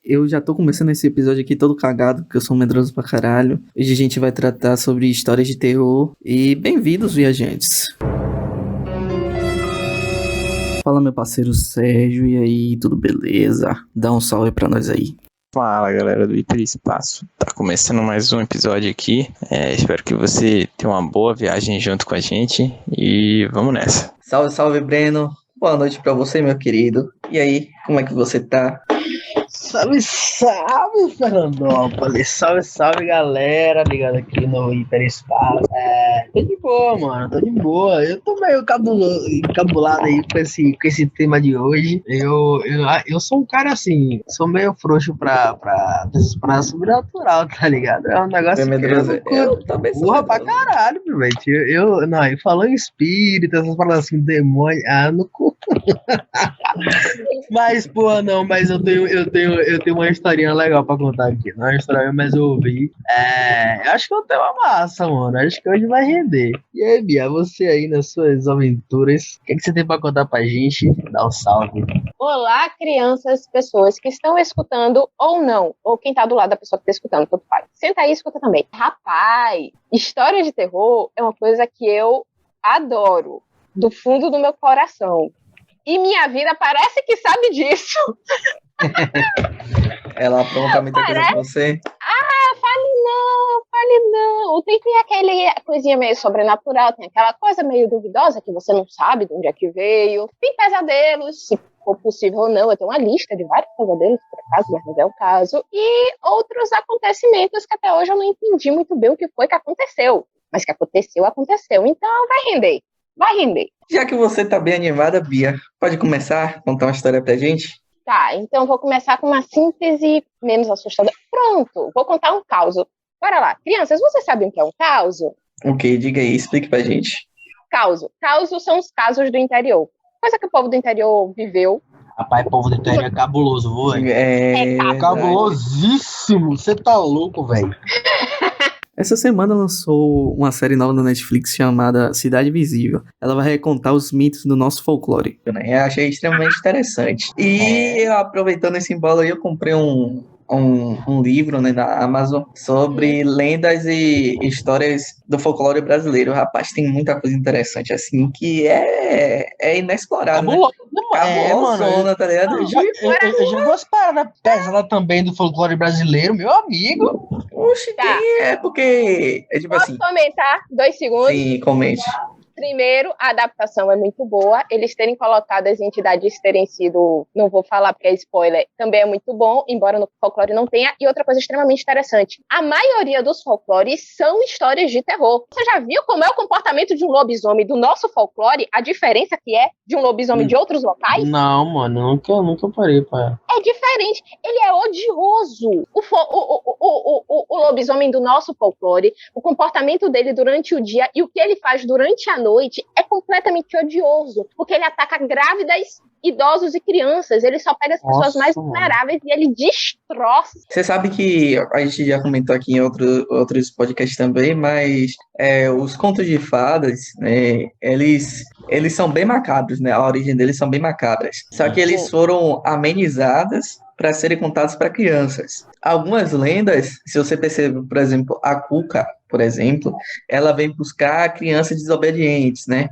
Eu já tô começando esse episódio aqui todo cagado, porque eu sou medroso pra caralho. Hoje a gente vai tratar sobre histórias de terror. E bem-vindos, viajantes. Fala, meu parceiro Sérgio, e aí, tudo beleza? Dá um salve pra nós aí. Fala, galera do Hiperespaço. Tá começando mais um episódio aqui. Espero que você tenha uma boa viagem junto com a gente e vamos nessa. Salve, salve, Breno. Boa noite pra você, meu querido. E aí, como é que você tá? Salve, salve, Fernandópolis. Salve, salve, galera ligada aqui no Hiperespaço. Tô de boa, mano, tô de boa. Eu tô meio encabulado aí com esse tema de hoje. Eu sou um cara assim, sou meio frouxo pra sobrenatural, tá ligado? É um negócio que eu também sou porra pra caralho, velho. Não, e falando em espírito, essas palavras assim, demônio, não curto. Mas, porra, não, mas eu tenho uma historinha legal pra contar aqui. Não é uma historinha, mas eu ouvi. Acho que eu tenho uma massa, mano. Acho que hoje vai render. E aí, Bia, você aí nas suas aventuras, o que você tem pra contar pra gente? Dá um salve. Olá, crianças, pessoas que estão escutando ou não, ou quem tá do lado da pessoa que tá escutando, tanto faz. Senta aí e escuta também. Rapaz, história de terror é uma coisa que eu adoro, do fundo do meu coração. E minha vida parece que sabe disso. Ela apronta muita coisa com você? Fale não. Tem aquela coisinha meio sobrenatural, tem aquela coisa meio duvidosa que você não sabe de onde é que veio. Tem pesadelos, se for possível ou não. Eu tenho uma lista de vários pesadelos, por acaso, mas não é o caso. E outros acontecimentos que até hoje eu não entendi muito bem o que foi que aconteceu. Mas que aconteceu. Então vai render. Já que você tá bem animada, Bia, pode começar a contar uma história pra gente? Tá, então vou começar com uma síntese menos assustadora. Pronto, vou contar um caos. Bora lá. Crianças, vocês sabem o que é um caos? Ok, diga aí, explique pra gente. Caos são os casos do interior. Coisa que o povo do interior viveu. Rapaz, povo do interior é cabuloso, velho. Cabulosíssimo. Você tá louco, velho. Essa semana lançou uma série nova na Netflix chamada Cidade Invisível. Ela vai recontar os mitos do nosso folclore. Eu achei extremamente interessante. E aproveitando esse embalo aí, eu comprei um livro, né, da Amazon sobre lendas e histórias do folclore brasileiro. Rapaz, tem muita coisa interessante, assim, que é inexplorado, né? Cabulosona, tá ligado? Eu já vi umas paradas pesadas também do folclore brasileiro, meu amigo. Oxe, Tá. Porque é tipo Posso assim... comentar 2 segundos? Sim, comente. Primeiro, a adaptação é muito boa. Eles terem colocado as entidades terem sido, não vou falar porque é spoiler, também é muito bom, embora no folclore não tenha. E outra coisa extremamente interessante, a maioria dos folclores são histórias de terror. Você já viu como é o comportamento de um lobisomem do nosso folclore? A diferença que é de um lobisomem de outros locais? Não, mano, nunca parei pra... É diferente, ele é odioso. O lobisomem do nosso folclore, o comportamento dele durante o dia e o que ele faz durante a noite é completamente odioso, porque ele ataca grávidas, idosos e crianças. Ele só pega as pessoas mais vulneráveis e ele destroça. Você sabe que a gente já comentou aqui em outros podcasts também, mas os contos de fadas, né, eles são bem macabros, né? A origem deles são bem macabras. Só que eles foram amenizadas para serem contados para crianças. Algumas lendas, se você perceber, por exemplo, a Cuca, por exemplo, ela vem buscar crianças desobedientes, né?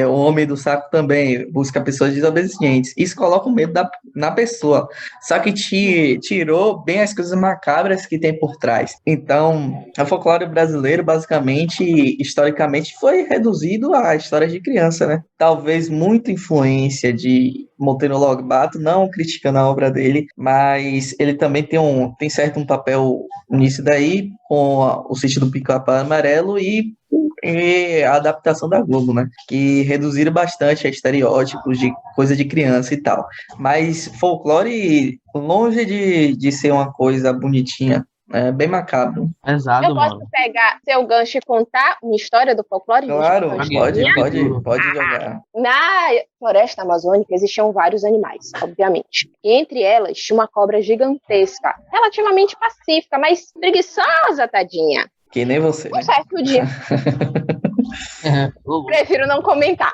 O Homem do Saco também busca pessoas desobedientes. Isso coloca o medo na pessoa. Só que tirou bem as coisas macabras que tem por trás. Então, o folclore brasileiro, basicamente, historicamente, foi reduzido a histórias de criança, né? Talvez muita influência de Monteiro Lobato, não criticando a obra dele, mas ele também tem certo um papel nisso daí, com o Sítio do Pica-Pau Amarelo e a adaptação da Globo, né? Que reduziram bastante a estereótipos de coisa de criança e tal. Mas folclore, longe de ser uma coisa bonitinha, é bem macabro. Pesado, eu posso pegar seu gancho e contar uma história do folclore? Claro, pode jogar. Na floresta amazônica existiam vários animais, obviamente. E entre elas tinha uma cobra gigantesca, relativamente pacífica, mas preguiçosa, tadinha. Que nem você, né? Um certo dia. Prefiro não comentar.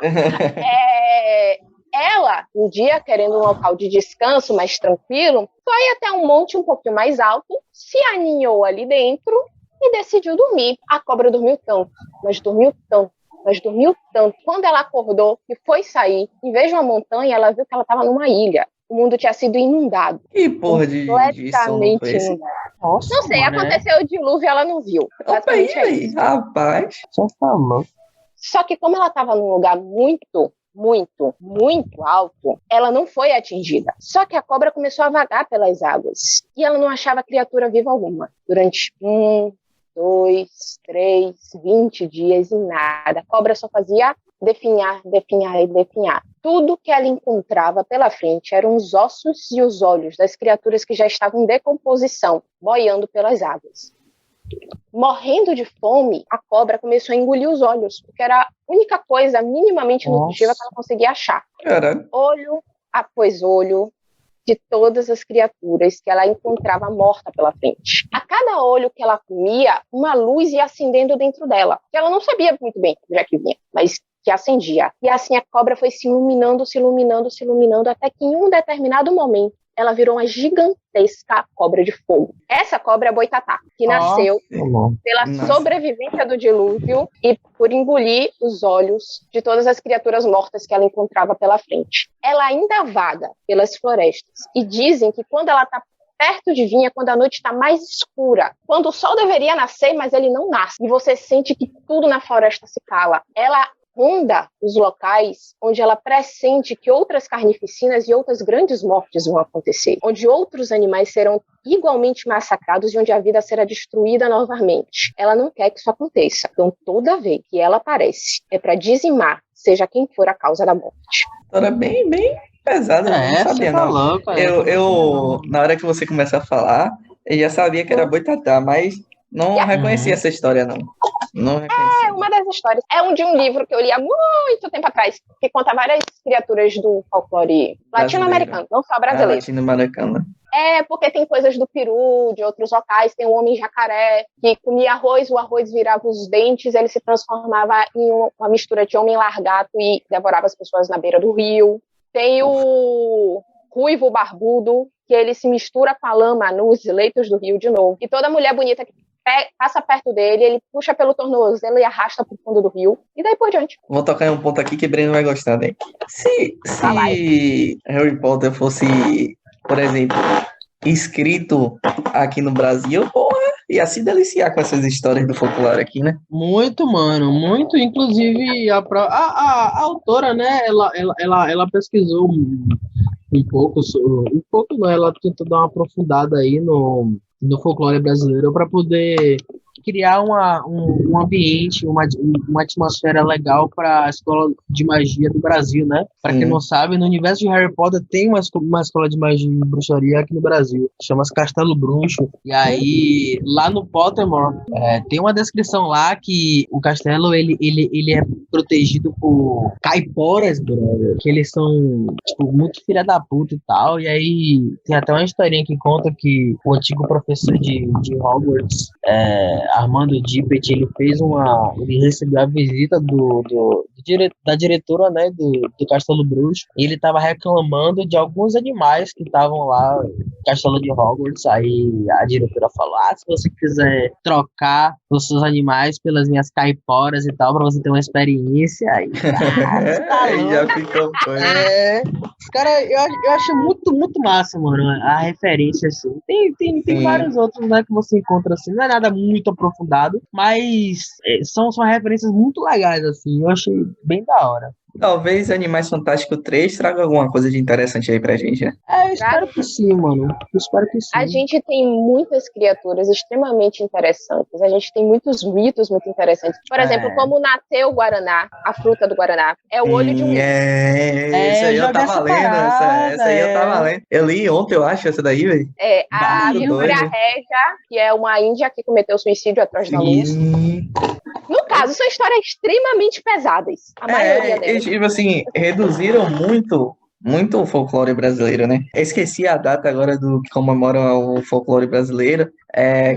Ela, um dia, querendo um local de descanso mais tranquilo, foi até um monte um pouquinho mais alto, se aninhou ali dentro e decidiu dormir. A cobra dormiu tanto, mas dormiu tanto, mas dormiu tanto. Quando ela acordou e foi sair, em vez de uma montanha, ela viu que ela estava numa ilha. O mundo tinha sido inundado. Que porra de som foi esse? Nossa, Não sei, mano, aconteceu o dilúvio e ela não viu. Basicamente é isso. Rapaz. Só falou. Só que como ela estava num lugar muito, muito, muito alto, ela não foi atingida. Só que a cobra começou a vagar pelas águas. E ela não achava criatura viva alguma. Durante 1, 2, 3, 20 dias e nada. A cobra só fazia definhar, definhar e definhar. Tudo que ela encontrava pela frente eram os ossos e os olhos das criaturas que já estavam em decomposição, boiando pelas águas. Morrendo de fome, a cobra começou a engolir os olhos, porque era a única coisa minimamente nutritiva que ela conseguia achar. Caralho. Olho após olho de todas as criaturas que ela encontrava morta pela frente. A cada olho que ela comia, uma luz ia acendendo dentro dela, que ela não sabia muito bem onde é que vinha, mas que acendia. E assim a cobra foi se iluminando, se iluminando, se iluminando, até que em um determinado momento ela virou uma gigantesca cobra de fogo. Essa cobra é a boitatá, que nasceu pela sobrevivência do dilúvio e por engolir os olhos de todas as criaturas mortas que ela encontrava pela frente. Ela ainda vaga pelas florestas e dizem que quando ela está perto de vir é quando a noite está mais escura, quando o sol deveria nascer, mas ele não nasce, e você sente que tudo na floresta se cala. Ela ronda os locais onde ela pressente que outras carnificinas e outras grandes mortes vão acontecer, onde outros animais serão igualmente massacrados e onde a vida será destruída novamente. Ela não quer que isso aconteça. Então, toda vez que ela aparece, é para dizimar, seja quem for a causa da morte. Era bem pesado, eu não sabia, não. Louco, eu, na hora que você começa a falar, eu já sabia que era boitatá, mas não reconhecia essa história, não. Não reconhecia. É uma das histórias. É de um livro que eu li há muito tempo atrás, que conta várias criaturas do folclore latino-americano, não só brasileiro. Latino-americano. É, porque tem coisas do Peru, de outros locais, tem um homem jacaré que comia arroz, o arroz virava os dentes, ele se transformava em uma mistura de homem largato e devorava as pessoas na beira do rio. Tem o ruivo barbudo, que ele se mistura com a lama nos leitos do rio de novo. E toda mulher bonita que passa perto dele, ele puxa pelo tornozelo e arrasta pro fundo do rio, e daí por diante. Vou tocar em um ponto aqui que Breno vai gostar, né? Se Harry Potter fosse, por exemplo, escrito aqui no Brasil, porra, ia se deliciar com essas histórias do folclore aqui, né? Muito, mano, muito. Inclusive, a autora, né, ela pesquisou um pouco, não, ela tentou dar uma aprofundada aí no folclore brasileiro para poder criar um ambiente, uma atmosfera legal para a escola de magia do Brasil, né? Para quem não sabe, no universo de Harry Potter tem uma escola de magia e bruxaria aqui no Brasil, chama-se Castelo Bruxo. E aí, lá no Pottermore, tem uma descrição lá que o castelo ele é protegido por caiporas, brother, que eles são tipo muito filha da puta e tal. E aí tem até uma historinha que conta que o antigo professor de Hogwarts, Armando Dippet, ele recebeu a visita da diretora, né, do Castelo Bruxo, e ele estava reclamando de alguns animais que estavam lá no Castelo de Hogwarts. Aí a diretora falou: se você quiser trocar os seus animais pelas minhas caiporas e tal, para você ter uma experiência, aí já ficou cara, eu acho muito, muito massa, mano, a referência, assim. Tem vários outros, né, que você encontra, assim, não é nada muito aprofundado, mas são referências muito legais, assim, eu achei bem da hora. Talvez Animais Fantásticos 3 traga alguma coisa de interessante aí pra gente, né? Eu espero que sim, mano. Eu espero que sim. A gente tem muitas criaturas extremamente interessantes. A gente tem muitos mitos muito interessantes. Por exemplo, como nasceu o Guaraná, a fruta do Guaraná. É o olho de um... Essa aí eu tava lendo. Essa aí eu tava lendo. Eu li ontem, eu acho, essa daí, velho. A Vitória Régia, que é uma índia que cometeu suicídio atrás da luz. No caso, são histórias extremamente pesadas. A maioria delas. Tipo assim, reduziram muito muito o folclore brasileiro, né? Eu esqueci a data agora do que comemora o folclore brasileiro,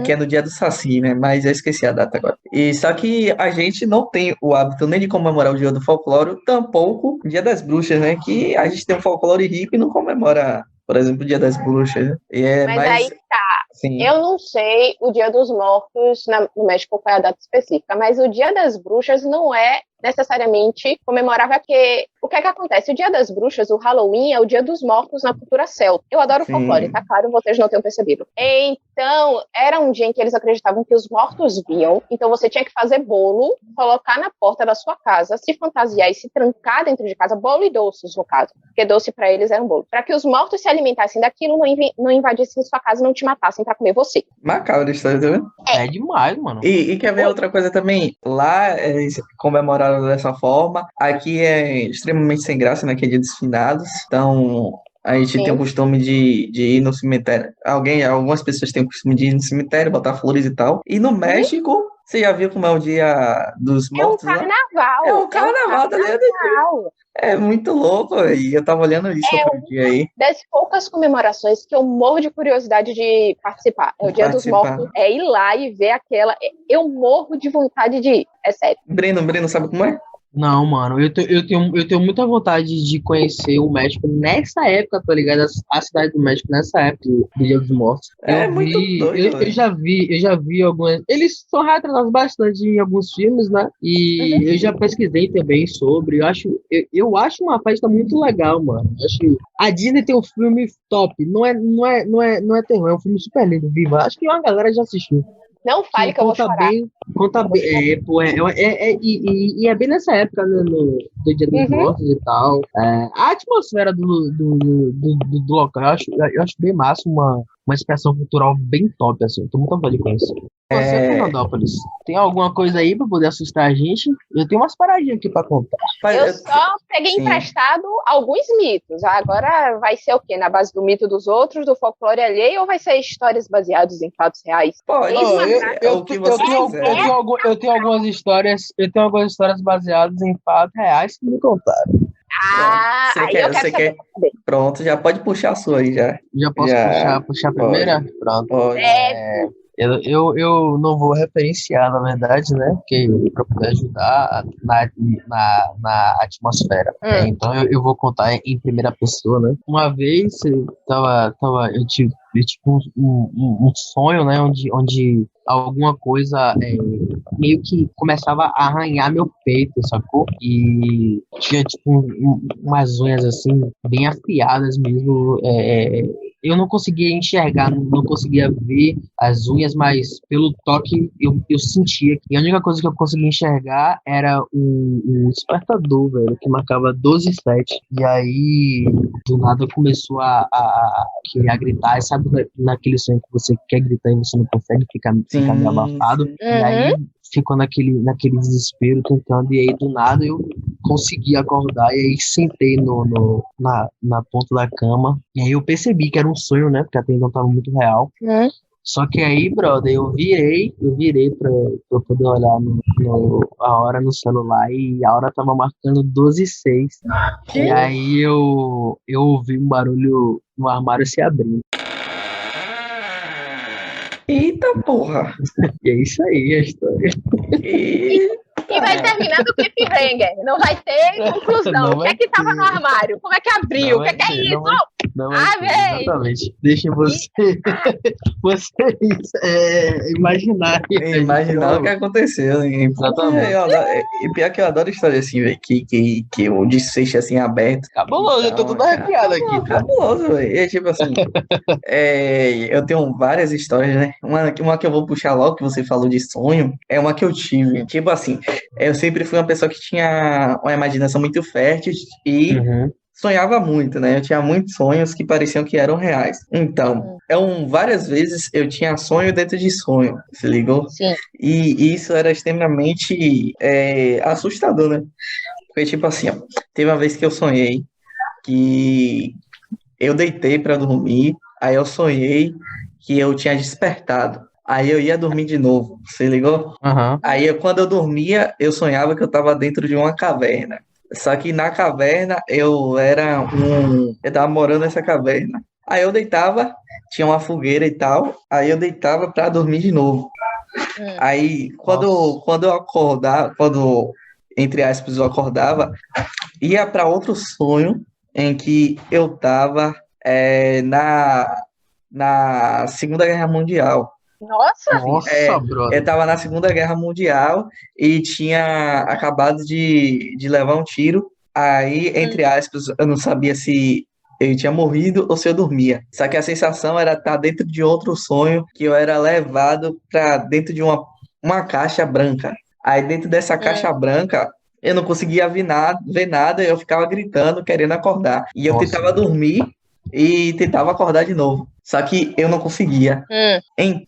que é no dia do Saci, né? Mas eu esqueci a data agora. E só que a gente não tem o hábito nem de comemorar o dia do folclore, tampouco o dia das bruxas, né? Que a gente tem um folclore rico e não comemora, por exemplo, o dia das bruxas, né? E é Mas mais... aí tá. Sim. Eu não sei o Dia dos Mortos no México qual é a data específica, mas o Dia das Bruxas não é necessariamente comemorável, porque o que é que acontece? O Dia das Bruxas, o Halloween, é o Dia dos Mortos na cultura celta. Eu adoro folclore, tá claro? Vocês não tenham percebido. Então, era um dia em que eles acreditavam que os mortos viam, então você tinha que fazer bolo, colocar na porta da sua casa, se fantasiar e se trancar dentro de casa, bolo e doces, no caso, porque doce pra eles era um bolo, para que os mortos se alimentassem daquilo, não invadissem sua casa e não te matassem pra comer você. Macabra a história, tá vendo? É demais, mano. E quer ver outra coisa também? Lá eles comemoraram dessa forma. Aqui é extremamente sem graça, né? Que é dia dos finados. Então, a gente tem o costume de ir no cemitério. Algumas pessoas têm o costume de ir no cemitério, botar flores e tal. E no México, você já viu como é o dia dos mortos lá? Carnaval. É um carnaval, tá ligado? É muito louco, e eu tava olhando isso outro dia aí. Das poucas comemorações que eu morro de curiosidade de participar. É o Dia dos Mortos. É ir lá e ver aquela. Eu morro de vontade de ir. É sério. Breno, sabe como é? Não, mano, eu tenho muita vontade de conhecer o México nessa época, tá ligado? A cidade do México nessa época do Dia dos Mortos. Muito doido. Eu já vi algumas. Eles são retratados bastante em alguns filmes, né? E eu já pesquisei também sobre. Eu acho uma festa muito legal, mano. A Disney tem um filme top. Não é terror, é um filme super lindo, viva. Acho que uma galera já assistiu. Não fale que eu vou chorar. Conta bem. E é bem nessa época, né, do Dia dos Mortos e tal. A atmosfera do local, eu acho bem massa, uma expressão cultural bem top, assim. Eu tô muito vontade de conhecer. Você, Fernandópolis, tem alguma coisa aí pra poder assustar a gente? Eu tenho umas paradinhas aqui pra contar. Eu só peguei emprestado alguns mitos. Agora vai ser o quê? Na base do mito dos outros, do folclore alheio, ou vai ser histórias baseadas em fatos reais? Pode. Eu tenho algumas histórias baseadas em fatos reais que me contaram. Você quer? Pronto, já pode puxar a sua aí já. Já posso puxar a primeira? Pronto. Pode. Eu não vou referenciar, na verdade, né? Porque para poder ajudar na atmosfera. Então eu vou contar em primeira pessoa, né? Uma vez eu tive um sonho, né? Onde alguma coisa meio que começava a arranhar meu peito, sacou? E tinha umas unhas assim, bem afiadas mesmo. Eu não conseguia enxergar, não conseguia ver as unhas, mas pelo toque eu sentia. E a única coisa que eu conseguia enxergar era um despertador, velho, que marcava 12h07. E aí, do nada, começou a querer gritar. E sabe naquele sonho que você quer gritar e você não consegue ficar meio abafado? E aí ficou naquele desespero tentando, e aí do nada eu consegui acordar, e aí sentei na ponta da cama, e aí eu percebi que era um sonho, né, porque até então tava muito real. Só que aí, brother, eu virei pra poder olhar a hora no celular, e a hora tava marcando 12h06. E aí eu ouvi um barulho no armário se abrindo. Eita porra! E é isso aí a história. E vai terminar do cliffhanger. Não vai ter conclusão. O que é que tava no armário? Como é que abriu? O que é isso? Exatamente. Deixem vocês imaginar o que aconteceu. Exatamente. E pior que eu adoro história assim, velho, que o desfecho assim aberto. Cabuloso, eu tô todo arrepiado aqui. Cabuloso, velho. É tipo assim, eu tenho várias histórias, né? Uma que eu vou puxar logo, que você falou de sonho, é uma que eu tive. Tipo assim, eu sempre fui uma pessoa que tinha uma imaginação muito fértil e sonhava muito, né? Eu tinha muitos sonhos que pareciam que eram reais. Então, várias vezes eu tinha sonho dentro de sonho, se ligou? Sim. E isso era extremamente assustador, né? Porque, tipo assim, ó, teve uma vez que eu sonhei que eu deitei pra dormir, aí eu sonhei que eu tinha despertado. Aí eu ia dormir de novo, você ligou? Aí quando eu dormia, eu sonhava que eu tava dentro de uma caverna. Só que na caverna eu tava morando nessa caverna. Aí eu deitava, tinha uma fogueira e tal, aí eu deitava pra dormir de novo. Aí Nossa. quando eu acordava, entre aspas, eu acordava, ia pra outro sonho em que eu tava na Segunda Guerra Mundial. Nossa, Assim, Nossa, eu brother. tava na Segunda Guerra Mundial e tinha acabado de levar um tiro. Aí, entre aspas, eu não sabia se eu tinha morrido ou se eu dormia. Só que a sensação era estar dentro de outro sonho, que eu era levado para dentro de uma caixa branca. Aí, dentro dessa caixa branca, eu não conseguia ver nada, eu ficava gritando, querendo acordar. E eu Nossa, tentava dormir e tentava acordar de novo. Só que eu não conseguia.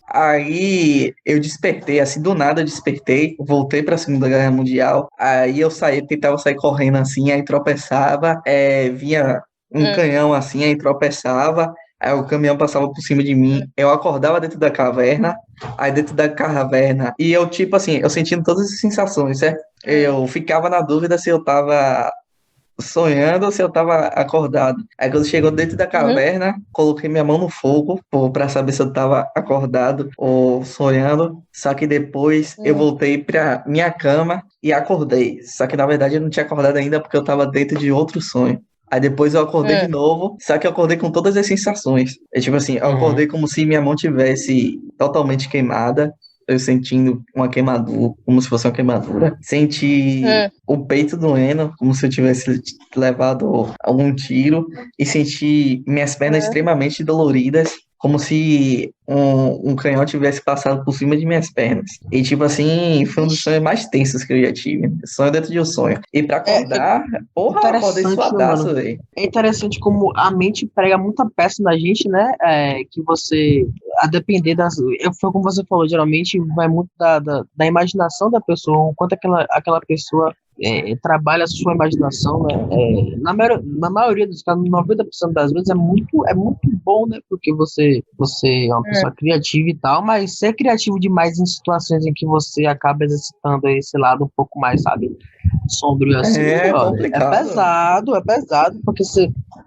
Aí eu despertei, assim, do nada eu despertei, voltei para a Segunda Guerra Mundial, aí eu tentava sair correndo assim, aí tropeçava, vinha um canhão assim, aí tropeçava, aí o caminhão passava por cima de mim, eu acordava dentro da caverna, aí dentro da caverna, e eu tipo assim, eu sentindo todas as sensações, certo? Eu ficava na dúvida se eu tava sonhando ou se eu tava acordado. Aí quando chegou dentro da caverna, coloquei minha mão no fogo pra saber se eu tava acordado ou sonhando. Só que depois eu voltei pra minha cama e acordei. Só que na verdade eu não tinha acordado ainda porque eu tava dentro de outro sonho. Aí depois eu acordei de novo, só que eu acordei com todas as sensações. É tipo assim, eu acordei como se minha mão tivesse totalmente queimada, eu sentindo uma queimadura, como se fosse uma queimadura. Senti o peito doendo, como se eu tivesse levado algum tiro. E senti minhas pernas extremamente doloridas, como se um canhão tivesse passado por cima de minhas pernas. E, tipo assim, foi um dos sonhos mais tensos que eu já tive. Sonho dentro de um sonho. E pra É acordar, porra, eu acordei interessante, né, suadaço, mano? velho. É interessante como a mente prega muita peça na gente, né? Que você, a depender foi como você falou, geralmente vai muito da imaginação da pessoa, o quanto aquela pessoa trabalha a sua imaginação, né? Na maioria dos casos, 90% das vezes é muito bom, né? Porque você é uma pessoa criativa e tal, mas ser criativo demais em situações em que você acaba exercitando esse lado um pouco mais, sabe? Sombrio assim, É brother. complicado. É pesado, porque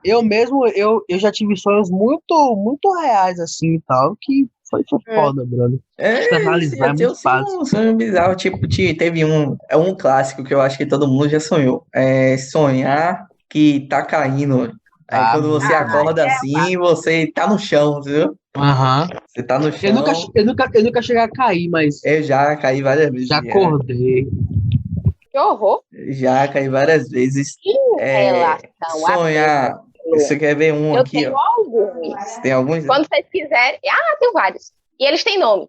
eu mesmo, eu já tive sonhos muito reais assim e tal, que foi foda, brother. Externalizar é Eu muito tenho fácil. um sonho bizarro, tipo, teve um clássico que eu acho que todo mundo já sonhou. É sonhar que tá caindo. Aí Ah, quando você muito. acorda assim, você tá no chão, viu? Aham. Você tá no chão. Eu nunca cheguei a cair, mas Eu já caí várias já vezes, já. acordei. que horror. Já caí várias vezes. Em relação a Sonhar. pesadelo, Você quer ver um eu aqui, tenho ó? alguns. Tem alguns? Quando vocês quiserem. Ah, tenho vários. E eles têm nome.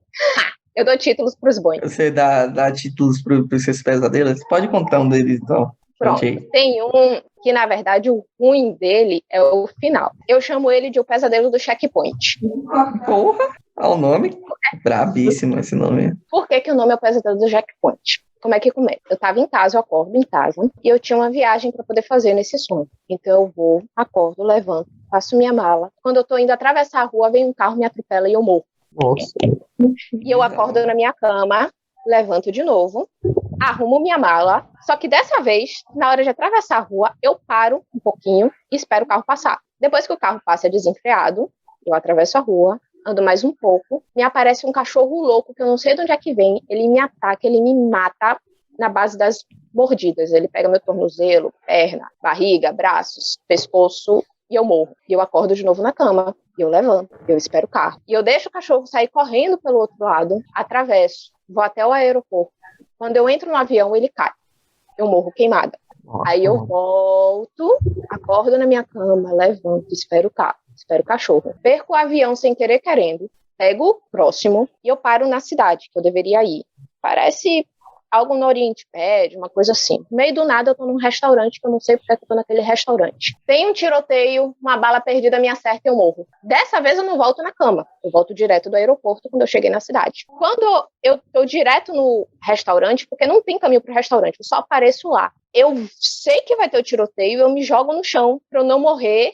Eu dou títulos pros bons. Você dá títulos pros seus pesadelos? Pode contar um deles, então. Conte Pronto. aí. Tem um que, na verdade, o ruim dele é o final. Eu chamo ele de o pesadelo do checkpoint. Porra, olha o nome. Brabíssimo esse nome. Por que, que o nome é o pesadelo do checkpoint? Como é que começa? Eu estava em casa, eu acordo em casa, e eu tinha uma viagem para poder fazer nesse sonho. Então eu vou, acordo, levanto, faço minha mala. Quando eu estou indo atravessar a rua, vem um carro, me atropela e eu morro. Nossa. E eu acordo na minha cama, levanto de novo, arrumo minha mala, só que dessa vez, na hora de atravessar a rua, eu paro um pouquinho e espero o carro passar. Depois que o carro passa desenfreado, eu atravesso a rua, ando mais um pouco, me aparece um cachorro louco que eu não sei de onde é que vem, ele me ataca, ele me mata na base das mordidas. Ele pega meu tornozelo, perna, barriga, braços, pescoço e eu morro. E eu acordo de novo na cama, e eu levanto, eu espero o carro. E eu deixo o cachorro sair correndo pelo outro lado, atravesso, vou até o aeroporto. Quando eu entro no avião, ele cai. Eu morro queimada. Aí eu volto, acordo na minha cama, levanto, espero o carro, espero o cachorro. Perco o avião sem querer querendo, pego o próximo e eu paro na cidade que eu deveria ir. Parece algo no Oriente Médio, uma coisa assim. No meio do nada eu tô num restaurante que eu não sei porque eu tô naquele restaurante. Tem um tiroteio, uma bala perdida me acerta e eu morro. Dessa vez eu não volto na cama, eu volto direto do aeroporto quando eu cheguei na cidade. Quando eu tô direto no restaurante, porque não tem caminho pro restaurante, eu só apareço lá. Eu sei que vai ter o tiroteio, eu me jogo no chão pra eu não morrer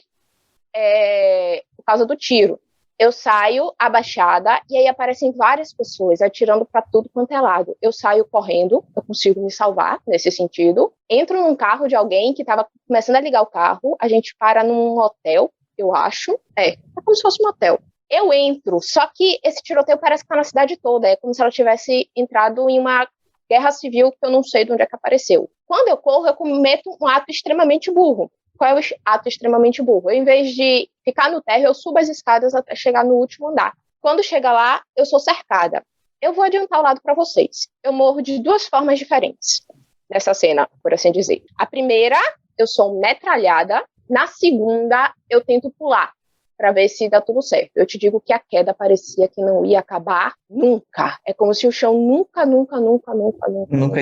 por causa do tiro. Eu saio abaixada e aí aparecem várias pessoas atirando para tudo quanto é lado. Eu saio correndo, eu consigo me salvar nesse sentido. Entro num carro de alguém que estava começando a ligar o carro. A gente para num hotel, eu acho. É como se fosse um hotel. Eu entro, só que esse tiroteio parece que tá na cidade toda. É como se ela tivesse entrado em uma guerra civil que eu não sei de onde é que apareceu. Quando eu corro, eu cometo um ato extremamente burro. Qual é o ato extremamente burro? Eu, em vez de ficar no térreo, eu subo as escadas até chegar no último andar. Quando chega lá, eu sou cercada. Eu vou adiantar o lado para vocês. Eu morro de duas formas diferentes nessa cena, por assim dizer. A primeira, eu sou metralhada. Na segunda, eu tento pular para ver se dá tudo certo. Eu te digo que a queda parecia que não ia acabar nunca. É como se o chão nunca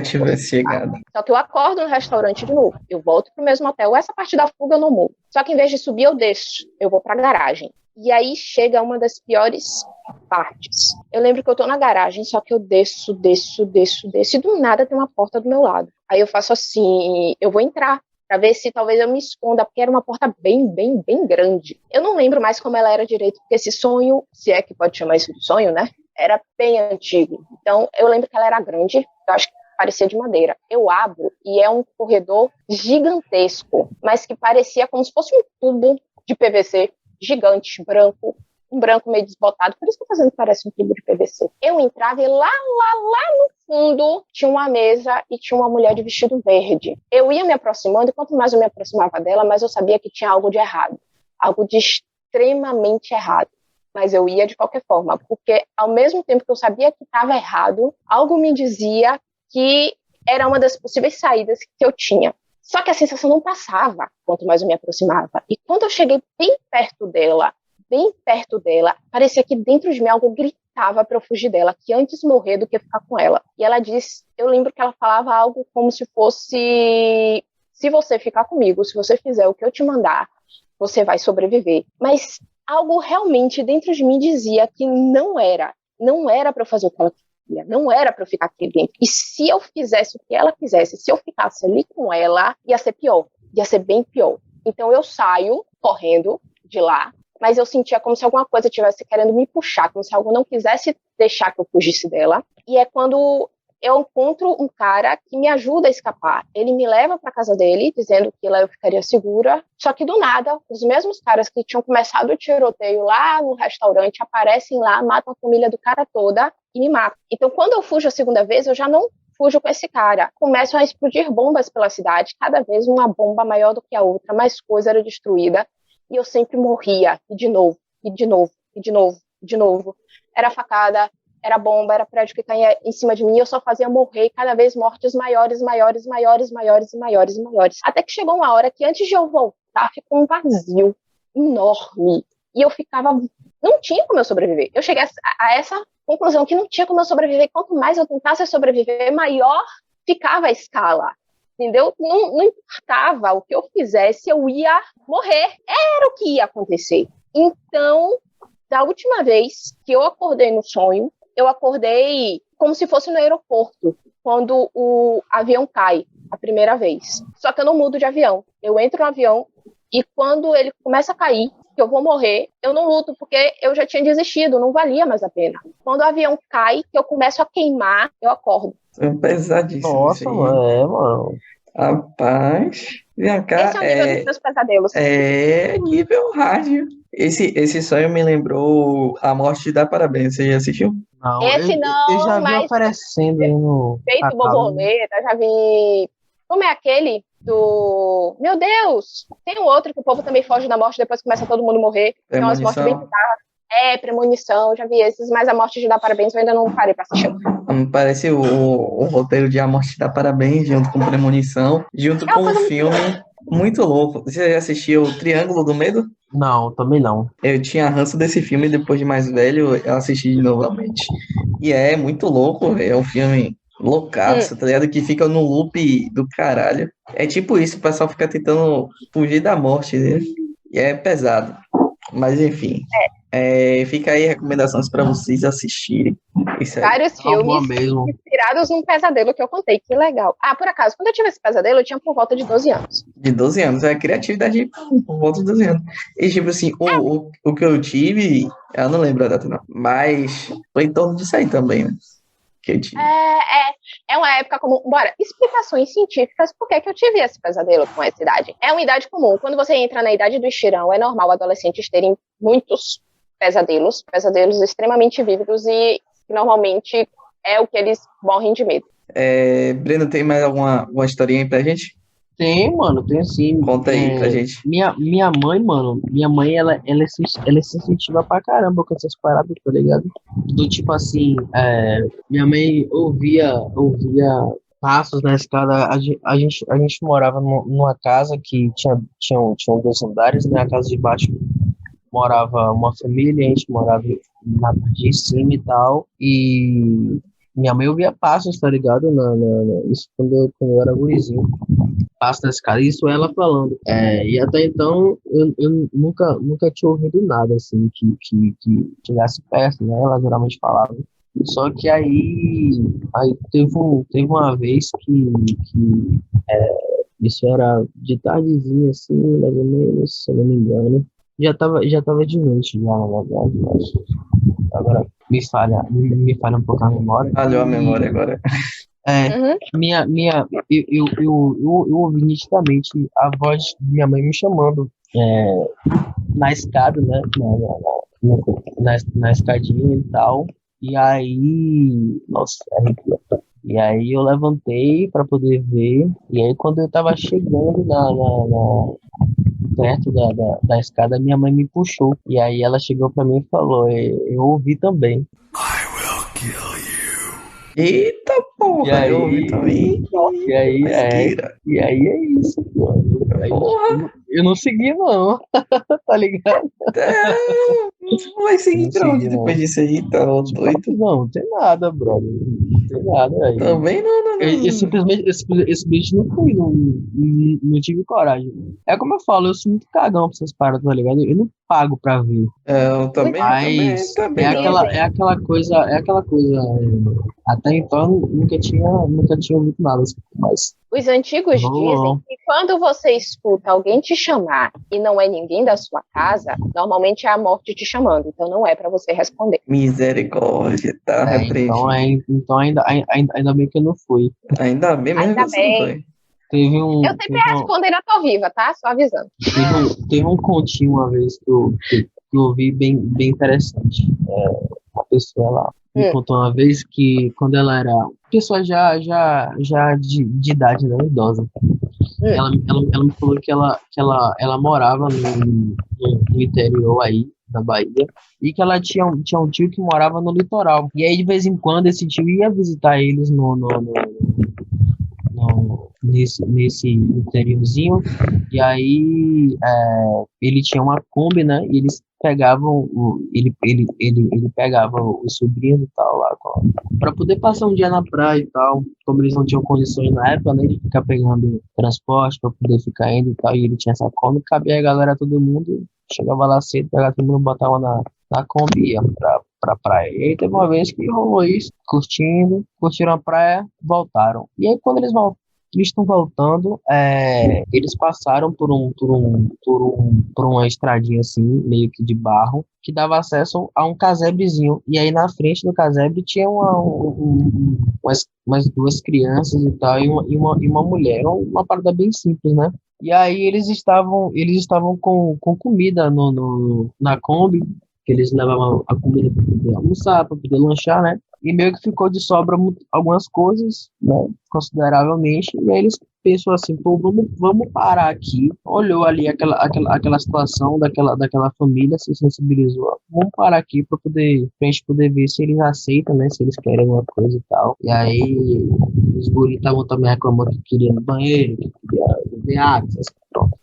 tivesse chegado. Só que eu acordo no restaurante de novo. Eu volto pro mesmo hotel. Essa parte da fuga eu não mudo. Só que em vez de subir, eu desço. Eu vou pra garagem. E aí chega uma das piores partes. Eu lembro que eu tô na garagem, só que eu desço. E do nada tem uma porta do meu lado. Aí eu faço assim, eu vou entrar para ver se talvez eu me esconda, porque era uma porta bem grande. Eu não lembro mais como ela era direito, porque esse sonho, se é que pode chamar isso de sonho, né? Era bem antigo. Então, eu lembro que ela era grande, eu acho que parecia de madeira. Eu abro e é um corredor gigantesco, mas que parecia como se fosse um tubo de PVC gigante, branco, um branco meio desbotado, por isso que eu tô fazendo que parece um tubo de PVC. Eu entrava e lá no fundo tinha uma mesa e tinha uma mulher de vestido verde. Eu ia me aproximando e quanto mais eu me aproximava dela, mais eu sabia que tinha algo de errado. Algo de extremamente errado. Mas eu ia de qualquer forma, porque ao mesmo tempo que eu sabia que estava errado, algo me dizia que era uma das possíveis saídas que eu tinha. Só que a sensação não passava quanto mais eu me aproximava. E quando eu cheguei bem perto dela, parecia que dentro de mim algo gritava para eu fugir dela, que antes morrer do que ficar com ela. E ela disse, eu lembro que ela falava algo como se fosse, se você ficar comigo, se você fizer o que eu te mandar, você vai sobreviver. Mas algo realmente dentro de mim dizia que não era para eu fazer o que ela queria, não era para eu ficar aqui dentro. E se eu fizesse o que ela quisesse, se eu ficasse ali com ela, ia ser pior, ia ser bem pior. Então eu saio correndo de lá, mas eu sentia como se alguma coisa estivesse querendo me puxar, como se algo não quisesse deixar que eu fugisse dela. E é quando eu encontro um cara que me ajuda a escapar. Ele me leva para casa dele, dizendo que lá eu ficaria segura. Só que do nada, os mesmos caras que tinham começado o tiroteio lá no restaurante aparecem lá, matam a família do cara toda e me matam. Então, quando eu fujo a segunda vez, eu já não fujo com esse cara. Começam a explodir bombas pela cidade, cada vez uma bomba maior do que a outra, mais coisa era destruída. E eu sempre morria, e de novo. Era facada, era bomba, era prédio que caía em cima de mim, eu só fazia morrer, cada vez mortes maiores. Até que chegou uma hora que antes de eu voltar, ficou um vazio enorme. E eu ficava, não tinha como eu sobreviver. Eu cheguei a essa conclusão que não tinha como eu sobreviver. Quanto mais eu tentasse sobreviver, maior ficava a escala. Entendeu? Não importava o que eu fizesse, eu ia morrer. Era o que ia acontecer. Então, da última vez que eu acordei no sonho, eu acordei como se fosse no aeroporto, quando o avião cai a primeira vez. Só que eu não mudo de avião. Eu entro no avião e quando ele começa a cair, que eu vou morrer, eu não luto, porque eu já tinha desistido, não valia mais a pena. Quando o avião cai, que eu começo a queimar, eu acordo. É pesadíssimo. Nossa, mano. Rapaz, vem cá, Esse é o nível dos meus pesadelos. É nível hard. Esse sonho me lembrou A Morte Te Dá Parabéns. Você já assistiu? Não, Esse não, eu já vi mas aparecendo aí no Feito catálogo. Borboleta, já vi... Como é aquele do... Meu Deus! Tem um outro que o povo também foge da morte, depois começa todo mundo morrer. Tem umas mortes bem bizarras. Premonição, já vi esses, mas A Morte Te Dá Parabéns eu ainda não parei pra assistir. Parece o roteiro de A Morte Te Dá Parabéns, junto com Premonição, junto com um filme muito louco. Você já assistiu O Triângulo do Medo? Não, também não. Eu tinha ranço desse filme, depois de mais velho, eu assisti novamente. E é muito louco, véio. É um filme loucaço, tá ligado? Que fica no loop do caralho. É tipo isso, o pessoal fica tentando fugir da morte, né? E é pesado. Mas enfim. Fica aí recomendações para vocês assistirem. Isso aí. Vários filmes inspirados num pesadelo que eu contei, que legal. Ah, por acaso, quando eu tive esse pesadelo, eu tinha por volta de 12 anos. De 12 anos, criatividade por volta de 12 anos. E tipo assim, o que eu tive, eu não lembro a data não, mas foi em torno disso aí também, né? Que eu tive. É uma época comum. Bora, explicações científicas por que eu tive esse pesadelo com essa idade. É uma idade comum. Quando você entra na idade do estirão, é normal adolescentes terem muitos pesadelos extremamente vívidos e normalmente é o que eles morrem de medo. Breno, tem mais alguma historinha aí pra gente? Tem, mano, tem sim. Conta aí pra gente. Minha mãe, mano, ela é sensitiva pra caramba com essas paradas, tá ligado? Do tipo assim, minha mãe ouvia passos na escada. A gente morava numa casa que tinham 2 andares, né? A casa de baixo morava uma família, a gente morava na parte de cima e tal, e minha mãe ouvia passos, tá ligado? Isso quando eu era gurizinho. Passos na escada, isso ela falando. E até então eu nunca tinha ouvido nada assim que chegasse perto, né? Ela geralmente falava. Só que aí teve uma vez que isso era de tardezinha, assim, mais ou menos, se eu não me engano. Já tava de noite, já, na verdade, mas agora me falha um pouco a memória. Falhou a memória agora. Eu ouvi nitidamente a voz de minha mãe me chamando na escada, né? Na escadinha e tal. E aí, nossa, e aí eu levantei para poder ver. E aí quando eu tava chegando perto da escada, minha mãe me puxou. E aí ela chegou pra mim e falou, eu ouvi também. I will kill you. Eita porra, E aí, eu ouvi também. E aí é isso, pô. Porra. Eu não segui, não. Tá ligado? Não vai seguir pra onde depois disso aí, tá doido? Não tem nada, brother. Não tem nada aí. Também não. Eu simplesmente não fui, não tive coragem. É como eu falo, eu sou muito cagão pra essas paradas, tá ligado? Eu não pago pra ver. Eu também. É aquela coisa. Até então eu nunca tinha ouvido nada, mas. Os antigos dizem que quando você escuta alguém te chamar e não é ninguém da sua casa, normalmente é a morte te chamando, então não é pra você responder. Misericórdia, tá repreendido. Então ainda bem que eu não fui. Ainda bem mesmo que você não foi. Eu sempre respondo ainda tô viva, tá? Só avisando. Teve um continho uma vez que eu ouvi bem interessante. Uma pessoa lá me contou uma vez que quando ela era pessoa já de idade, né, idosa, ela me falou que ela morava no interior aí da Bahia e que ela tinha um tio que morava no litoral. E aí de vez em quando esse tio ia visitar eles nesse interiorzinho, e aí ele tinha uma Kombi, né, e eles pegavam ele pegava os sobrinhos e tal lá para poder passar um dia na praia e tal, como eles não tinham condições na época, né, de ficar pegando transporte para poder ficar indo e tal, e ele tinha essa Kombi, cabia a galera, todo mundo chegava lá cedo, pegava todo mundo, botava na Kombi e ia pra praia. E aí teve uma vez que rolou isso, curtiram a praia, voltaram. E aí quando eles estão voltando, eles passaram por uma estradinha assim, meio que de barro, que dava acesso a um casebrezinho. E aí na frente do casebre tinha umas 2 crianças e tal, e uma mulher, uma parada bem simples, né? E aí eles estavam com comida na Kombi, que eles levavam a comida para poder almoçar, para poder lanchar, né? E meio que ficou de sobra algumas coisas, né, consideravelmente, e aí eles pensou assim, pô, vamos parar aqui. Olhou ali aquela situação daquela família, se sensibilizou. Vamos parar aqui pra gente poder ver se eles aceitam, né? Se eles querem alguma coisa e tal. E aí os guris estavam também reclamando que queriam no banheiro, que queriam beber água, essas coisas.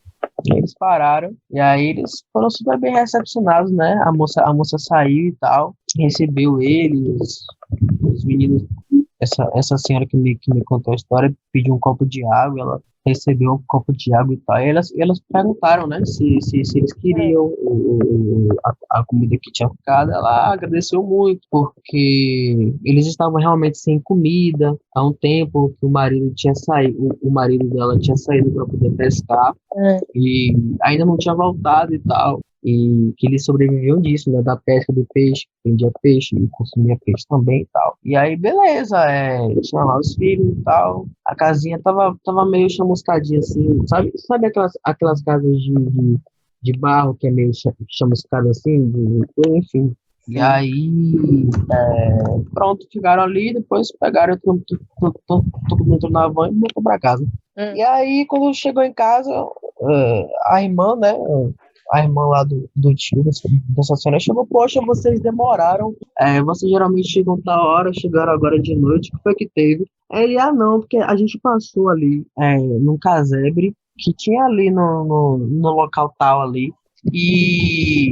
E eles pararam, e aí eles foram super bem recepcionados, né? A moça saiu e tal, recebeu eles, os meninos essa senhora que me contou a história pediu um copo de água, ela recebeu um copo de água e tal. E elas perguntaram, né, se eles queriam a comida que tinha ficado. Ela agradeceu muito, porque eles estavam realmente sem comida há um tempo que o marido tinha saído, o marido dela tinha saído para poder pescar e ainda não tinha voltado e tal. E que eles sobreviviam disso, né, da pesca do peixe, vendia peixe e consumia peixe também e tal. E aí, beleza, tinha lá os filhos e tal, a casinha tava meio chamuscadinha assim, sabe aquelas casas de barro que é meio chamuscada assim, enfim. E aí, pronto, chegaram ali, depois pegaram todo mundo entrou na van e voltou pra casa. E aí, quando chegou em casa, a irmã, né, a irmã lá do tio dessa senhora chegou, poxa, vocês demoraram, vocês geralmente chegam tal hora, chegaram agora de noite, o que foi que teve? Aí ele, não, porque a gente passou ali num casebre que tinha ali no local tal ali, e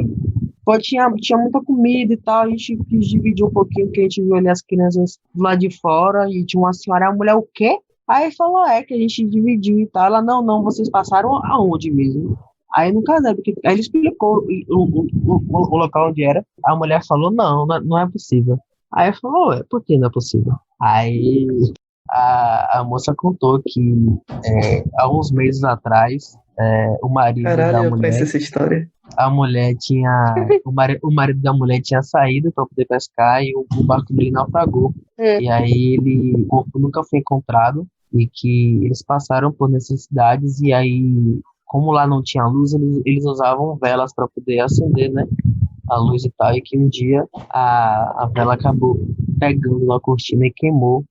pô, tinha muita comida e tal, a gente quis dividir um pouquinho, porque a gente viu ali as crianças lá de fora, e tinha uma senhora, a mulher, o quê? Aí falou, que a gente dividiu e tal, ela, não, vocês passaram aonde mesmo? Aí no caso, porque aí ele explicou o local onde era. A mulher falou, não é possível. Aí ele falou, ué, por que não é possível? Aí a moça contou que há uns meses atrás, o marido Caralho, da eu conheço mulher, essa história. a mulher tinha, o marido da mulher tinha saído para poder pescar e o barco dele naufragou. E aí o corpo nunca foi encontrado e que eles passaram por necessidades e aí, como lá não tinha luz, eles usavam velas para poder acender, né, a luz e tal, e que um dia a vela acabou pegando na cortina e queimou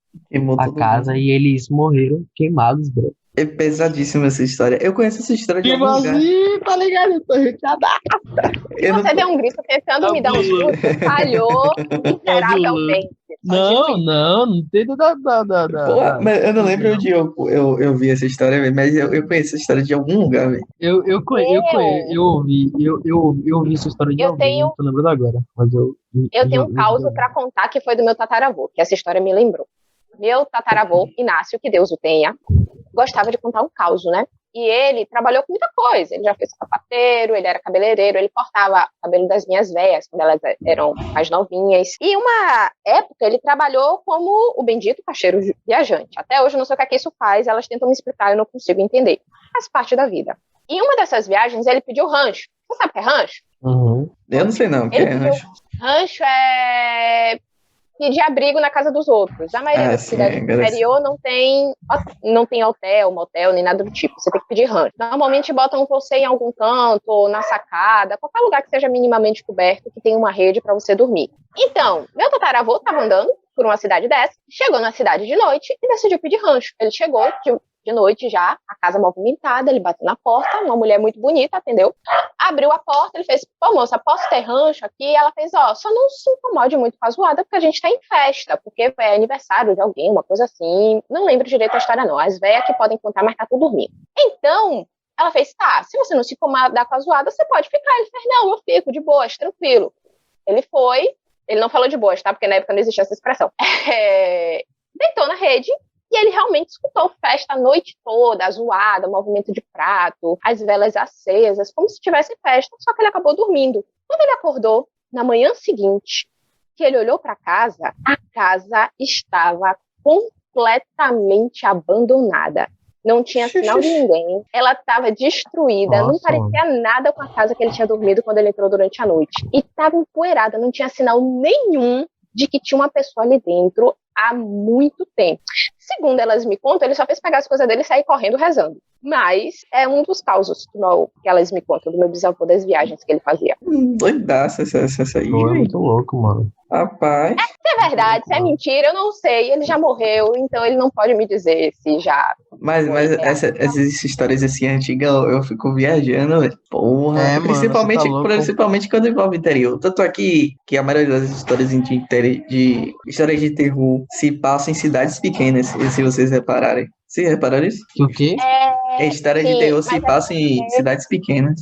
a todo casa mundo. e eles morreram queimados, bro. É pesadíssima essa história. Eu conheço essa história de Tipo algum lugar. assim, tá ligado? Eu tô arrepiada. Eu não Você tô- deu um grito tentando me dar um Cabuloso. susto, falhou miseravelmente. Não tem Porra, mas eu não lembro não. onde eu vi essa história, velho, mas eu conheço essa história de algum lugar, velho. Eu conheço, eu ouvi essa história de Eu alguém, tenho- não tô lembrando agora, mas eu tenho um caos pra contar que foi do meu tataravô, que essa história me lembrou. Meu tataravô, Inácio, que Deus o tenha, gostava de contar um caos, né? E ele trabalhou com muita coisa. Ele já fez sapateiro, ele era cabeleireiro, ele cortava o cabelo das minhas véias, quando elas eram mais novinhas. E uma época ele trabalhou como o bendito caixeiro viajante. Até hoje eu não sei o que é que isso faz, elas tentam me explicar, eu não consigo entender. Faz parte da vida. E uma dessas viagens ele pediu rancho. Você sabe o que é rancho? Uhum. Eu não sei não, o que Ele é pediu- rancho. Rancho é pedir abrigo na casa dos outros. A maioria das sim, cidades do interior não tem hotel, motel, nem nada do tipo. Você tem que pedir rancho. Normalmente botam você em algum canto, ou na sacada, qualquer lugar que seja minimamente coberto, que tenha uma rede para você dormir. Então, meu tataravô estava andando por uma cidade dessa, chegou na cidade de noite e decidiu pedir rancho. Ele chegou de noite já, a casa movimentada, ele bateu na porta, uma mulher muito bonita, atendeu, abriu a porta, ele fez, pô moça, posso ter rancho aqui? Ela fez, só não se incomode muito com a zoada, porque a gente tá em festa, porque é aniversário de alguém, uma coisa assim, não lembro direito a história não, as velhas que podem contar, mas tá tudo dormindo. Então, ela fez, tá, se você não se incomodar com a zoada, você pode ficar. Ele fez, não, eu fico de boas, tranquilo. Ele foi, ele não falou de boas, tá, porque na época não existia essa expressão, deitou na rede. E ele realmente escutou festa a noite toda, a zoada, o movimento de prato, as velas acesas, como se tivesse festa, só que ele acabou dormindo. Quando ele acordou, na manhã seguinte, que ele olhou para a casa estava completamente abandonada. Não tinha sinal de ninguém, ela estava destruída, não parecia nada com a casa que ele tinha dormido quando ele entrou durante a noite. E estava empoeirada, não tinha sinal nenhum de que tinha uma pessoa ali dentro há muito tempo. Segundo elas me contam, ele só fez pegar as coisas dele e sair correndo rezando. Mas é um dos causos que elas me contam do meu bisavô, das viagens que ele fazia. Doidaça essa aí, Pô, é velho. muito louco, mano. Rapaz. Se é verdade, se é mentira, eu não sei. Ele já morreu, então ele não pode me dizer se já... Mas essas histórias assim antigas, eu fico viajando, velho. Porra. Mano, Principalmente, você tá louco. principalmente quando envolve interior. Tanto aqui que a maioria das histórias de histórias de terror se passam em cidades pequenas, se vocês repararem. Vocês repararam isso? O quê? É história de sim, terror mas se é passa em porque- cidades pequenas.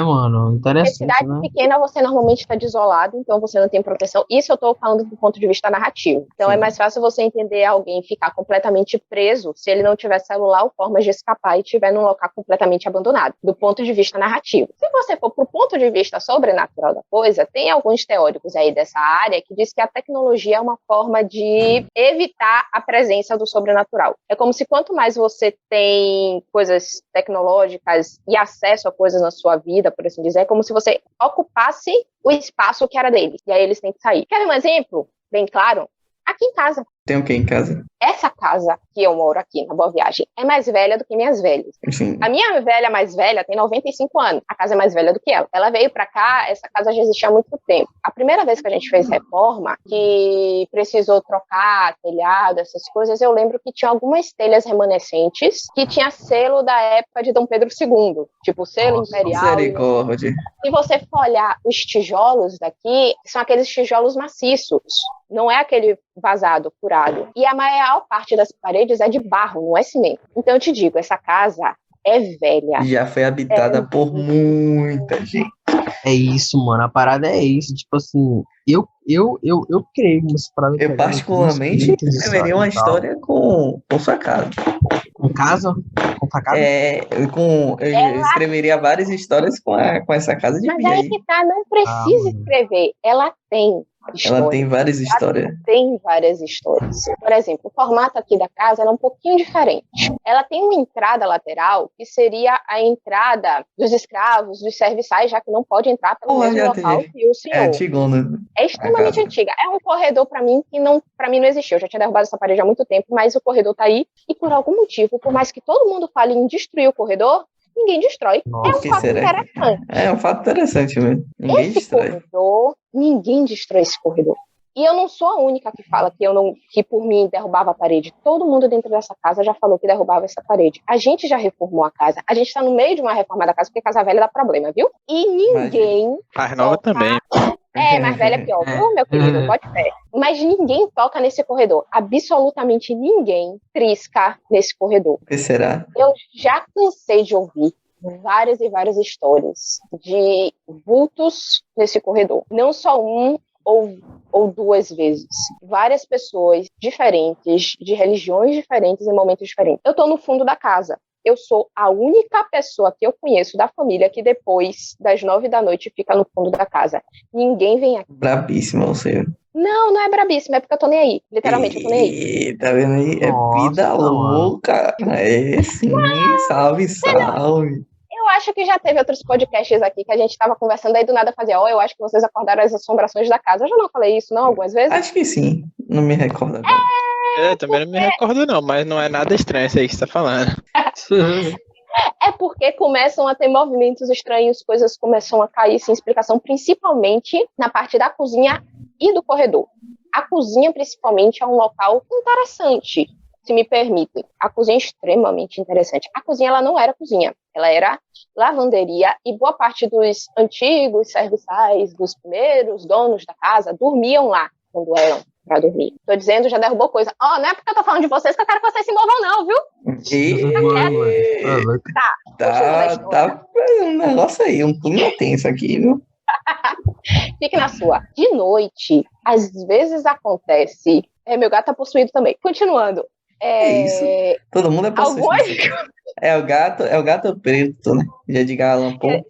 Mano, Em interessante, cidade né? pequena, você normalmente está desolado, então você não tem proteção. Isso eu estou falando do ponto de vista narrativo. Então Sim. é mais fácil você entender alguém ficar completamente preso se ele não tiver celular ou formas de escapar e estiver num local completamente abandonado, do ponto de vista narrativo. Se você for pro ponto de vista sobrenatural da coisa, tem alguns teóricos aí dessa área que diz que a tecnologia é uma forma de evitar a presença do sobrenatural. É como se quanto mais você tem coisas tecnológicas e acesso a coisas na sua vida, por assim dizer, é como se você ocupasse o espaço que era deles. E aí eles têm que sair. Quer ver um exemplo bem claro? Aqui em casa. Tem o que em casa? Essa casa que eu moro aqui, na Boa Viagem, é mais velha do que minhas velhas. Enfim. A minha velha mais velha tem 95 anos. A casa é mais velha do que ela. Ela veio pra cá, essa casa já existia há muito tempo. A primeira vez que a gente fez reforma, que precisou trocar telhado, essas coisas, eu lembro que tinha algumas telhas remanescentes que tinha selo da época de Dom Pedro II. Tipo, selo imperial. Misericórdia. Se você for olhar os tijolos daqui, são aqueles tijolos maciços. Não é aquele vazado, furado. E a maior parte das paredes é de barro, não é cimento. Então eu te digo, essa casa é velha. Já foi habitada por muita gente. É isso, mano. A parada é isso. Tipo assim, eu creio nessa parada. Eu, particularmente, escreveria uma história com sua casa. Com casa? Com facada? Eu escreveria várias histórias com essa casa de Mas pia aí aí. que tá, não precisa escrever. Ela tem história. Ela tem várias histórias. Tem várias histórias. Por exemplo, o formato aqui da casa é um pouquinho diferente. Ela tem uma entrada lateral, que seria a entrada dos escravos, dos serviçais, já que não pode entrar pelo mesmo local que o senhor. É antigona. É extremamente antiga. É um corredor, pra mim, que não existiu. Eu já tinha derrubado essa parede há muito tempo, mas o corredor tá aí. E por algum motivo, por mais que todo mundo fale em destruir o corredor, ninguém destrói. Nossa, é um fato interessante. É um fato interessante mesmo. Ninguém destrói. Corredor, ninguém destrói esse corredor. E eu não sou a única que fala que por mim derrubava a parede. Todo mundo dentro dessa casa já falou que derrubava essa parede. A gente já reformou a casa. A gente tá no meio de uma reforma da casa, porque casa velha dá problema, viu? E ninguém... Mais nova também. Mais velha é pior, viu, meu querido? Pode ser. Mas ninguém toca nesse corredor. Absolutamente ninguém trisca nesse corredor. O que será? Eu já cansei de ouvir várias e várias histórias de vultos nesse corredor. Não só um ou duas vezes. Várias pessoas diferentes, de religiões diferentes, em momentos diferentes. Eu tô no fundo da casa. Eu sou a única pessoa que eu conheço da família que depois das 9 da noite fica no fundo da casa. Ninguém vem aqui. Brabíssima você. Não é brabíssima, é porque eu tô nem aí. Literalmente, eu tô nem aí. Tá vendo aí? É vida louca. É sim, salve. Eu acho que já teve outros podcasts aqui que a gente tava conversando, aí do nada fazia, eu acho que vocês acordaram as assombrações da casa. Eu já não falei isso, não, algumas vezes? Acho que sim. Não me recordo agora. Eu também não me recordo não, mas não é nada estranho isso aí que você tá falando. É porque começam a ter movimentos estranhos, coisas começam a cair sem explicação, principalmente na parte da cozinha e do corredor. A cozinha, principalmente, é um local interessante, se me permitem. A cozinha é extremamente interessante. A cozinha, ela não era cozinha, ela era lavanderia, e boa parte dos antigos serviçais, dos primeiros donos da casa, dormiam lá quando eram pra dormir. Tô dizendo, já derrubou coisa. Não é porque eu tô falando de vocês que eu quero que vocês se movam, não, viu? Tá um negócio aí, um clima tenso aqui, viu? Fique na sua. De noite, às vezes acontece... meu gato tá possuído também. Continuando. É isso. Todo mundo é possuído. É o gato preto, né? Já de Allan Poe.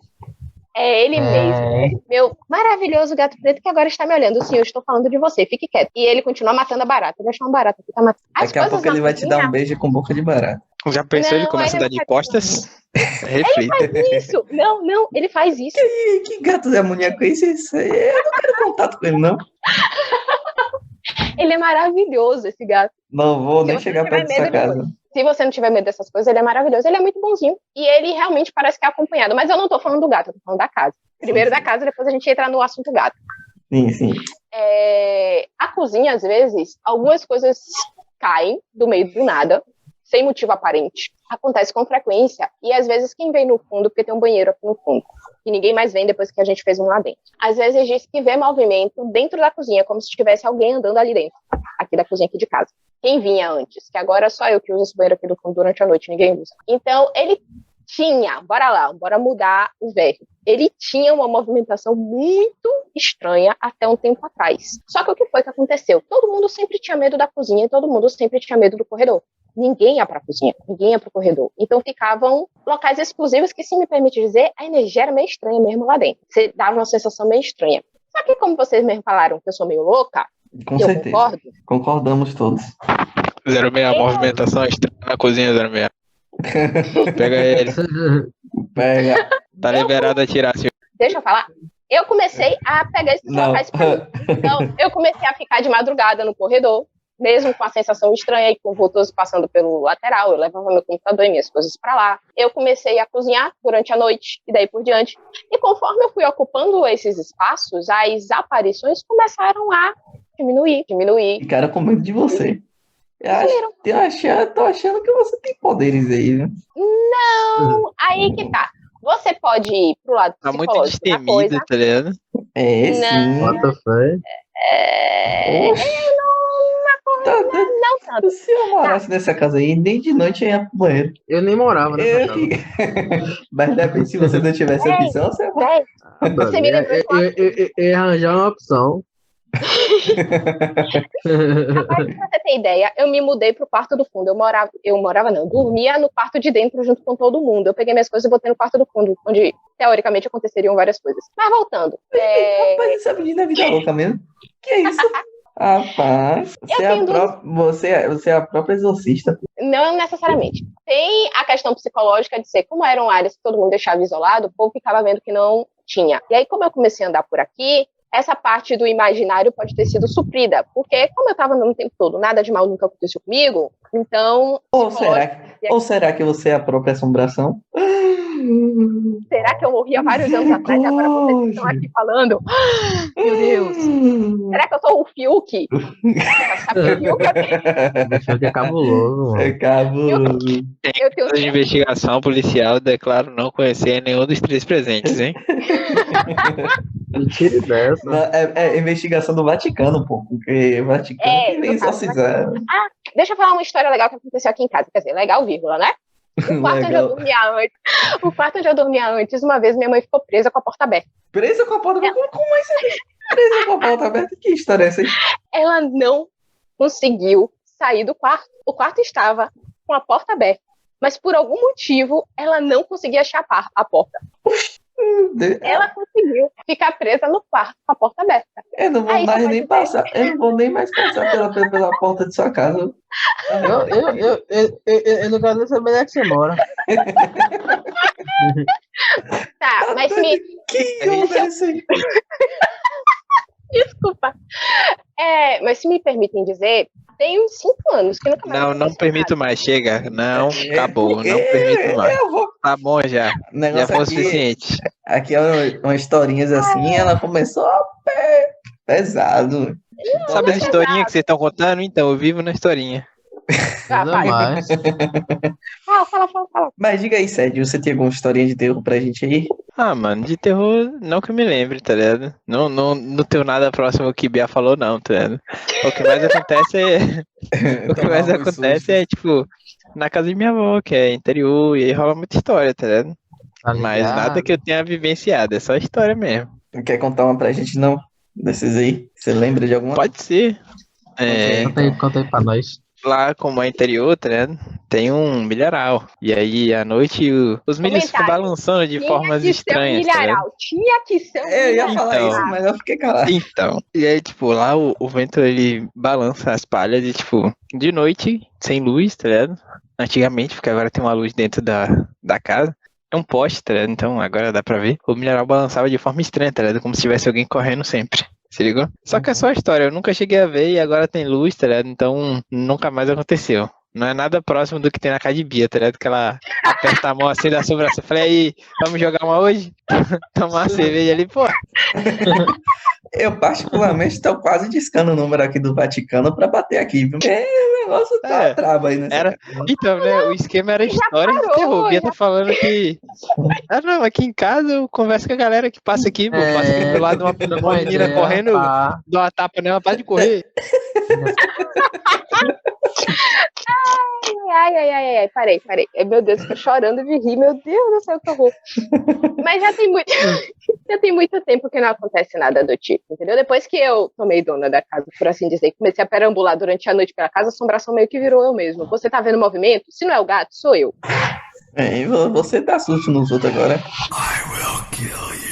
É ele mesmo. Meu maravilhoso gato preto que agora está me olhando. Sim, eu estou falando de você, fique quieto. E ele continua matando a barata. Ele achou uma barata aqui, tá matando. Daqui a pouco ele vai te dar um beijo com boca de barata. Já pensou ele começa a dar de costas? Ele faz isso. Não, ele faz isso. Que gato demoníaco é esse? Eu não quero contato com ele, não. Ele é maravilhoso, esse gato. Não vou nem chegar perto dessa casa. Se você não tiver medo dessas coisas, ele é maravilhoso. Ele é muito bonzinho. E ele realmente parece que é acompanhado. Mas eu não tô falando do gato, eu tô falando da casa. Primeiro da casa, depois a gente entra no assunto gato. Sim. A cozinha, às vezes, algumas coisas caem do meio do nada, sem motivo aparente. Acontece com frequência. E às vezes quem vem no fundo, porque tem um banheiro aqui no fundo, que ninguém mais vem depois que a gente fez um lá dentro. Às vezes diz que vê movimento dentro da cozinha, como se tivesse alguém andando ali dentro. aqui da cozinha aqui de casa. Quem vinha antes? Que agora é só eu que uso esse banheiro aqui do fundo durante a noite, ninguém usa. Então, ele tinha, bora mudar o verbo. Ele tinha uma movimentação muito estranha até um tempo atrás. Só que o que foi que aconteceu? Todo mundo sempre tinha medo da cozinha e todo mundo sempre tinha medo do corredor. Ninguém ia pra cozinha, ninguém ia pro corredor. Então ficavam locais exclusivos que, se me permite dizer, a energia era meio estranha mesmo lá dentro. Você dava uma sensação meio estranha. Só que, como vocês mesmo falaram que eu sou meio louca, Com eu certeza. concordo. Concordamos todos. 06, a movimentação estranha na cozinha, 06. Pega ele. Pega. Tá liberado a tirar, senhor. Deixa eu falar. Eu comecei a pegar esses Não. locais pra mim. Então, eu comecei a ficar de madrugada no corredor, mesmo com a sensação estranha e com o vultoso passando pelo lateral. Eu levava meu computador e minhas coisas pra lá. Eu comecei a cozinhar durante a noite e daí por diante. E conforme eu fui ocupando esses espaços, as aparições começaram a diminuir. Ficaram com medo de você. Tô achando que você tem poderes aí, viu? Não, aí que tá. Você pode ir pro lado Tá muito psicológico da destemido, coisa. tá ligado? É, Não. sim. Bota fé. Oxe, tá doido. Não tanto. Se eu morasse nessa casa aí, nem de noite eu ia pro banheiro. Eu nem morava nessa casa. Mas depende, se você não tivesse Ei, opção, você vai. Véi, Ah, Você me lembrou de uma eu ia arranjar uma opção. Rapaz, pra você ter ideia, eu me mudei pro quarto do fundo. Eu dormia no quarto de dentro junto com todo mundo. Eu peguei minhas coisas e botei no quarto do fundo, onde teoricamente aconteceriam várias coisas. Mas voltando. Rapaz, essa menina é vida louca mesmo. Que é isso? Rapaz, você é a própria exorcista. Não necessariamente. Tem a questão psicológica de ser, como eram áreas que todo mundo deixava isolado, o povo ficava vendo que não tinha. E aí, como eu comecei a andar por aqui, essa parte do imaginário pode ter sido suprida, porque como eu estava no tempo todo, nada de mal nunca aconteceu comigo, então... Ou será que você é a própria assombração? Será que eu morri há vários anos atrás e agora vocês estão aqui falando? Meu Deus! Será que eu sou o Fiuk? Sabe que o Fiuk Deixa que é cabuloso, mano. É cabuloso. eu tenho De investigação policial, declaro não conhecer nenhum dos 3 presentes, hein? Mentira dessa. Não, é investigação do Vaticano, pô. Porque o Vaticano É, que vem no caso, exorcizar. Deixa eu falar uma história legal que aconteceu aqui em casa. Quer dizer, legal, vírgula, né? O quarto onde eu dormia antes, uma vez minha mãe ficou presa com a porta aberta. Presa com a porta aberta? Como é isso? Presa com a porta aberta? Que história é essa aí? Ela não conseguiu sair do quarto. O quarto estava com a porta aberta, mas por algum motivo ela não conseguia achar a porta. Ela conseguiu ficar presa no quarto com a porta aberta. Eu não vou Aí, mais você nem pode passar. Eu não vou nem mais passar pela porta de sua casa. Eu não quero nem saber onde é que você mora. Tá, mas me... Que onda é essa aí? Desculpa. Mas se me permitem dizer, tem uns 5 anos que nunca mais... Não permito mais, chega. Não, acabou, não permito mais. Eu vou... Tá bom já. O Já negócio foi o aqui, suficiente. aqui é umas historinhas assim, ela começou pesado. Sabe a historinha que vocês estão contando? Então, eu vivo na historinha. Nada mais. Fala. Mas diga aí, Sérgio, você tem alguma historinha de terror pra gente aí? Ah, mano, de terror, não que eu me lembre, tá ligado? Não tenho nada próximo ao que Bia falou, não, tá ligado? O que mais acontece é, tipo, na casa de minha avó, que é interior, e aí rola muita história, tá ligado? Tá Mas ligado? nada que eu tenha vivenciado, é só história mesmo. Não quer contar uma pra gente, não? Desses aí? Você lembra de alguma? Pode ser. Conta aí pra nós. Lá, como é interior, tá ligado? Tem um milharal. E aí, à noite, os milhos ficam Comentário. balançando de formas estranhas, tá ligado? Tinha que ser um Eu ia falar Então. isso, mas eu fiquei calado. Então, e aí, tipo, lá o vento, ele balança as palhas e, tipo, de noite, sem luz, tá ligado? Antigamente, porque agora tem uma luz dentro da casa. É um poste, tá ligado? Então, agora dá pra ver. O milharal balançava de forma estranha, tá ligado? Como se tivesse alguém correndo sempre. Se ligou? Só que é só história, eu nunca cheguei a ver e agora tem luz, tá ligado? Então, nunca mais aconteceu. Não é nada próximo do que tem na casa de Bia, tá ligado? Que ela aperta a mão assim da sobrancelha. Falei, aí, vamos jogar uma hoje? Tomar uma cerveja ali, pô. Eu, particularmente, estou quase discando o número aqui do Vaticano pra bater aqui, viu? O negócio tá trava aí nessa Era... Então, né, o esquema era história de terror. Bia tá falando que... Ah, não, aqui em casa eu converso com a galera que passa aqui, pô. Passa aqui do lado de uma menina correndo, dá uma tapa nela, para de correr. Ai, parei. Meu Deus, tô chorando de rir, meu Deus do céu, que horror. Mas já tem muito tempo que não acontece nada do tipo, entendeu? Depois que eu tomei dona da casa, por assim dizer, comecei a perambular durante a noite pela casa, a assombração meio que virou eu mesmo. Você tá vendo movimento? Se não é o gato, sou eu. E você dá susto nos outros agora. I will kill you.